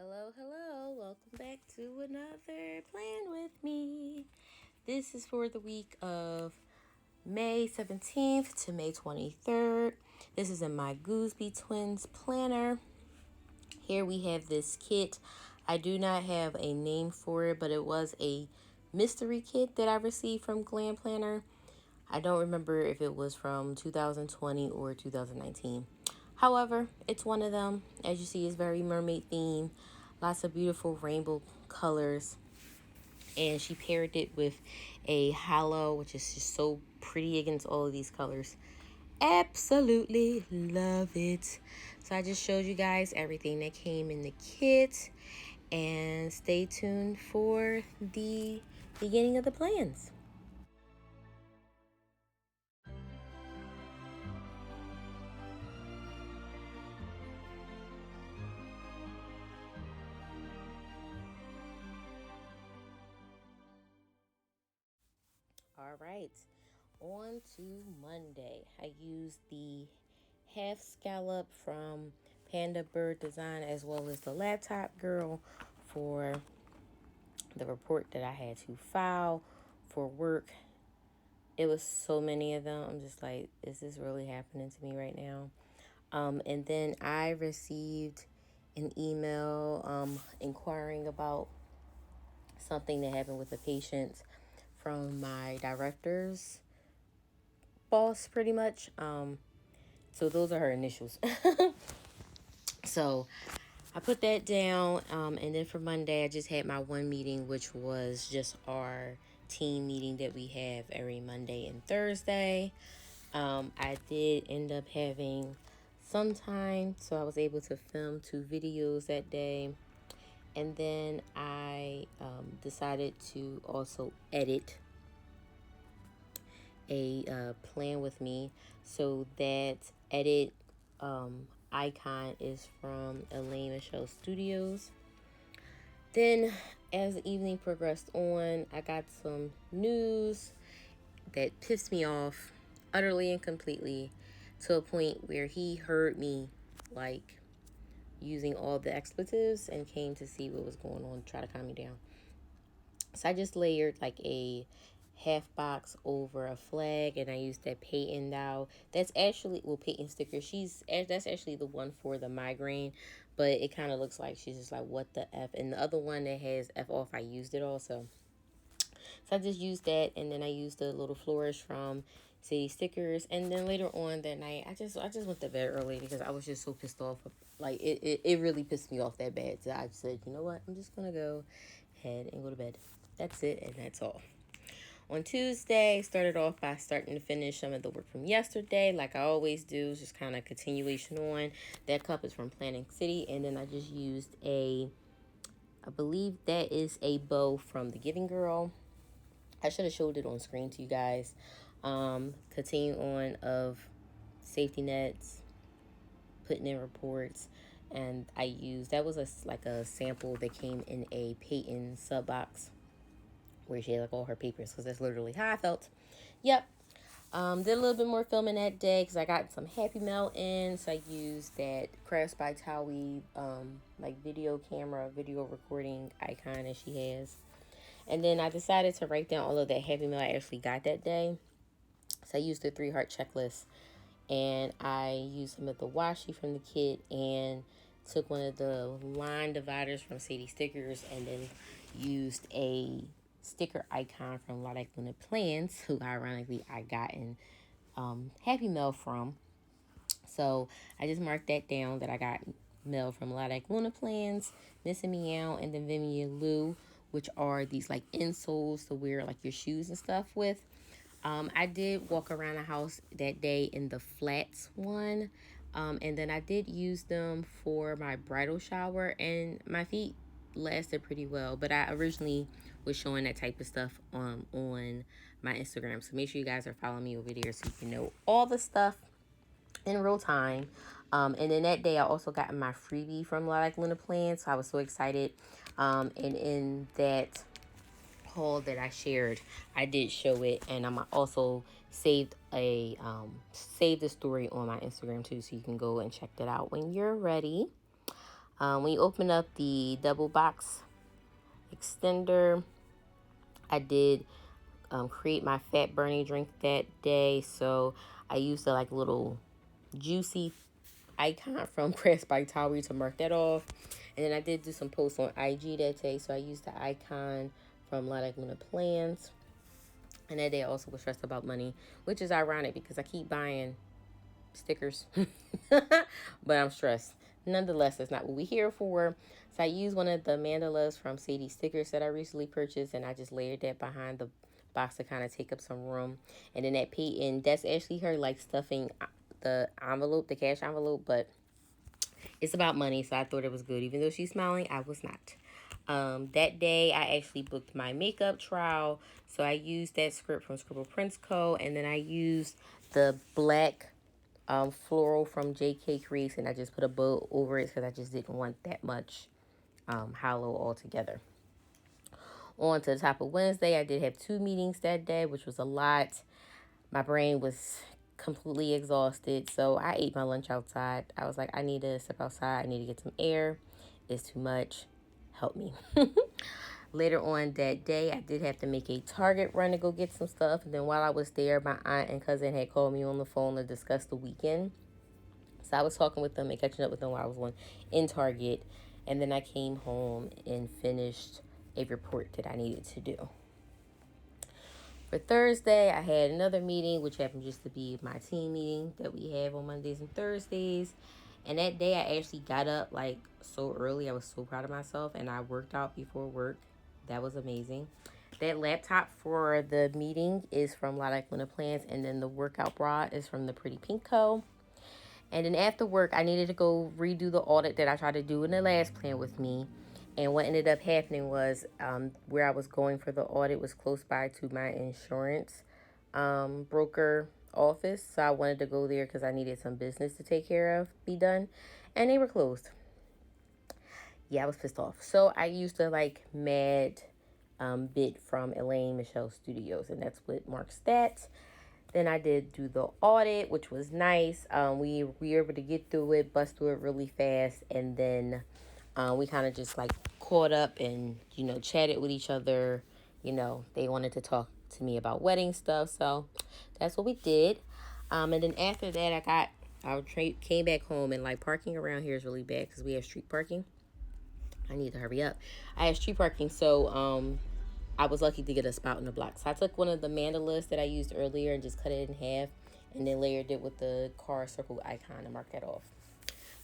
Hello, hello. Welcome back to another Plan With Me. This is for the week of May 17th to May 23rd. This is in my Goosby Twins planner. Here we have this kit. I do not have a name for it, but it was a mystery kit that I received from Glam Planner. I don't remember if it was from 2020 or 2019. However, it's one of them. As you see, it's very mermaid themed. Lots of beautiful rainbow colors. And she paired it with a halo, which is just so pretty against all of these colors. Absolutely love it. So I just showed you guys everything that came in the kit. And stay tuned for the beginning of the plans. All right, on to Monday. I used the half scallop from Pandabird Design as well as the laptop girl for the report that I had to file for work. It was so many of them. I'm just like, is this really happening to me right now? And then I received an email inquiring about something that happened with a patient from my director's boss, pretty much. So those are her initials. So I put that down. And then for Monday, I just had my one meeting, which was just our team meeting that we have every Monday and Thursday. I did end up having some time, so I was able to film 2 videos that day. And then I decided to also edit a plan with me. So that edit icon is from Elaine Michelle Studios. Then as the evening progressed on, I got some news that pissed me off utterly and completely, to a point where he heard me like using all the expletives and came to see what was going on, try to calm me down. So I just layered like a half box over a flag, and I used that Peyton Thou. That's actually, well, Peyton sticker. That's actually the one for the migraine, but it kind of looks like she's just like, what the F? And the other one that has F off, I used it also. So I just used that, and then I used the little flourish from Sadie stickers. And then later on that night, I just went to bed early because I was just so pissed off. Like it really pissed me off that bad. So I said, you know what? I'm just gonna go ahead and go to bed. That's it, and that's all. On Tuesday, started off by starting to finish some of the work from yesterday, like I always do, just kind of continuation on. That cup is from Planning City, and then I just used I believe that is a bow from the Giving Girl. I should have showed it on screen to you guys. Continue on of safety nets, putting in reports, and I used, that was like a sample that came in a Peyton sub box where she had like all her papers, because that's literally how I felt. Yep. Did a little bit more filming that day because I got some Happy Mail in. So I used that Crafts by Thaowie like video camera, video recording icon that she has. And then I decided to write down all of that Happy Mail I actually got that day. So I used the 3-heart checklist, and I used some of the washi from the kit, and took one of the line dividers from Sadie stickers, and then used a sticker icon from Lilac Plans, who ironically I got in Happy Mail from. So I just marked that down, that I got mail from Lilac Plans, Missing Meow, and then Vimy and Lou, which are these like insoles to wear like your shoes and stuff with. I did walk around the house that day in the flats one. And then I did use them for my bridal shower, and my feet lasted pretty well. But I originally was showing that type of stuff on my Instagram. So make sure you guys are following me over there so you can know all the stuff in real time. And then that day I also got my freebie from Lilac Plans. So I was so excited. And in that haul that I shared, I did show it, and I'm also saved the story on my Instagram too, so you can go and check that out when you're ready. When you open up the double box extender, I did create my fat burning drink that day. So I used the like little juicy icon from Pressed by Thaowie to mark that off. And then I did do some posts on IG that day. So I used the icon from Lilac Plans. And that day I also was stressed about money, which is ironic because I keep buying stickers. But I'm stressed. Nonetheless, that's not what we're here for. So I used one of the mandalas from Sadie stickers that I recently purchased, and I just layered that behind the box to kind of take up some room. And then that Peyton, that's actually her like stuffing the envelope, the cash envelope, but it's about money, so I thought it was good. Even though she's smiling, I was not. That day, I actually booked my makeup trial, so I used that script from Scribble Prince Co. And then I used the black floral from JK Creates, and I just put a bow over it because I just didn't want that much hollow altogether. On to the top of Wednesday, I did have 2 meetings that day, which was a lot. My brain was completely exhausted, so I ate my lunch outside. I was like, I need to step outside. I need to get some air. It's too much. Help me. Later on that day, I did have to make a Target run to go get some stuff. And then while I was there, my aunt and cousin had called me on the phone to discuss the weekend. So I was talking with them and catching up with them while I was in Target. And then I came home and finished a report that I needed to do. For Thursday, I had another meeting, which happened just to be my team meeting that we have on Mondays and Thursdays. And that day, I actually got up like so early. I was so proud of myself, and I worked out before work. That was amazing. That laptop for the meeting is from Lilac Plans, and then the workout bra is from the Pretty Pink Co. And then after work, I needed to go redo the audit that I tried to do in the last plan with me. And what ended up happening was where I was going for the audit was close by to my insurance broker office. So I wanted to go there because I needed some business to take care of, be done. And they were closed. Yeah, I was pissed off. So I used the like mad bit from Elaine Michelle's Studios, and that's what marks that. Then I did do the audit, which was nice. We were able to get through it, bust through it really fast, and then we kind of just like caught up and chatted with each other. They wanted to talk to me about wedding stuff, so that's what we did. And then after that, I came back home, and like parking around here is really bad because we have street parking. I need to hurry up. I have street parking, so I was lucky to get a spot in the block. So I took one of the mandalas that I used earlier and just cut it in half, and then layered it with the car circle icon to mark that off.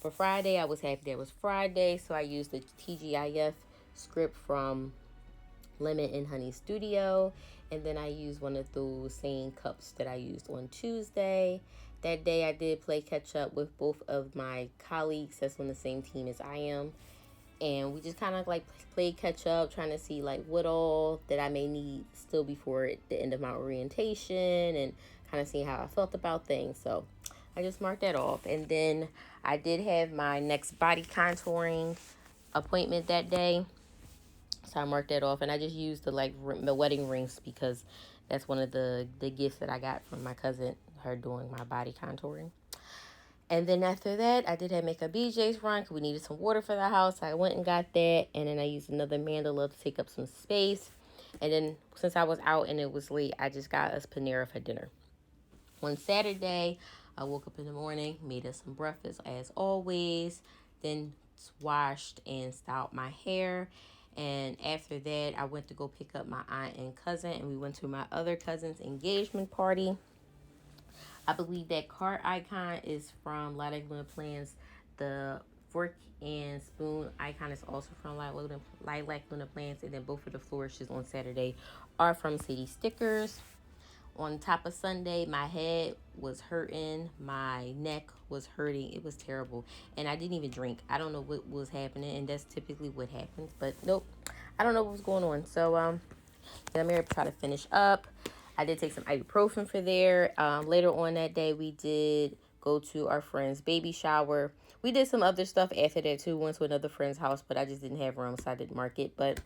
For Friday, I was happy that it was Friday, so I used the TGIF script from Lemon and Honey Studio, and then I used one of those same cups that I used on Tuesday. That day, I did play catch up with both of my colleagues that's on the same team as I am. And we just kind of like played catch up, trying to see like what all that I may need still before the end of my orientation, and kind of seeing how I felt about things. So I just marked that off. And then I did have my next body contouring appointment that day. So I marked that off, and I just used the wedding rings because that's one of the gifts that I got from my cousin, her doing my body contouring. And then after that, I did have make a BJ's run because we needed some water for the house. I went and got that. And then I used another mandala to take up some space. And then since I was out and it was late, I just got us Panera for dinner. On Saturday, I woke up in the morning, made us some breakfast as always. Then washed and styled my hair. And after that, I went to go pick up my aunt and cousin. And we went to my other cousin's engagement party. I believe that card icon is from Lilac Plans. The fork and spoon icon is also from Lilac Plans. And then both of the flourishes on Saturday are from Sadie Stickers. On top of Sunday, my head was hurting. My neck was hurting. It was terrible. And I didn't even drink. I don't know what was happening. And that's typically what happens. But nope. I don't know what was going on. So, I'm going to try to finish up. I did take some ibuprofen for there. Later on that day, we did go to our friend's baby shower. We did some other stuff after that too. Went to another friend's house, but I just didn't have room, so I didn't mark it. But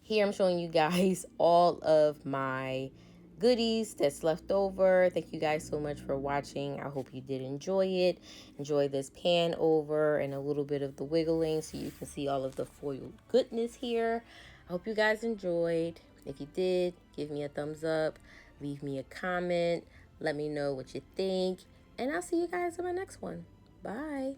here I'm showing you guys all of my goodies that's left over. Thank you guys so much for watching. I hope you did enjoy it. Enjoy this pan over and a little bit of the wiggling so you can see all of the foil goodness here. I hope you guys enjoyed. If you did, give me a thumbs up, leave me a comment, let me know what you think, and I'll see you guys in my next one. Bye.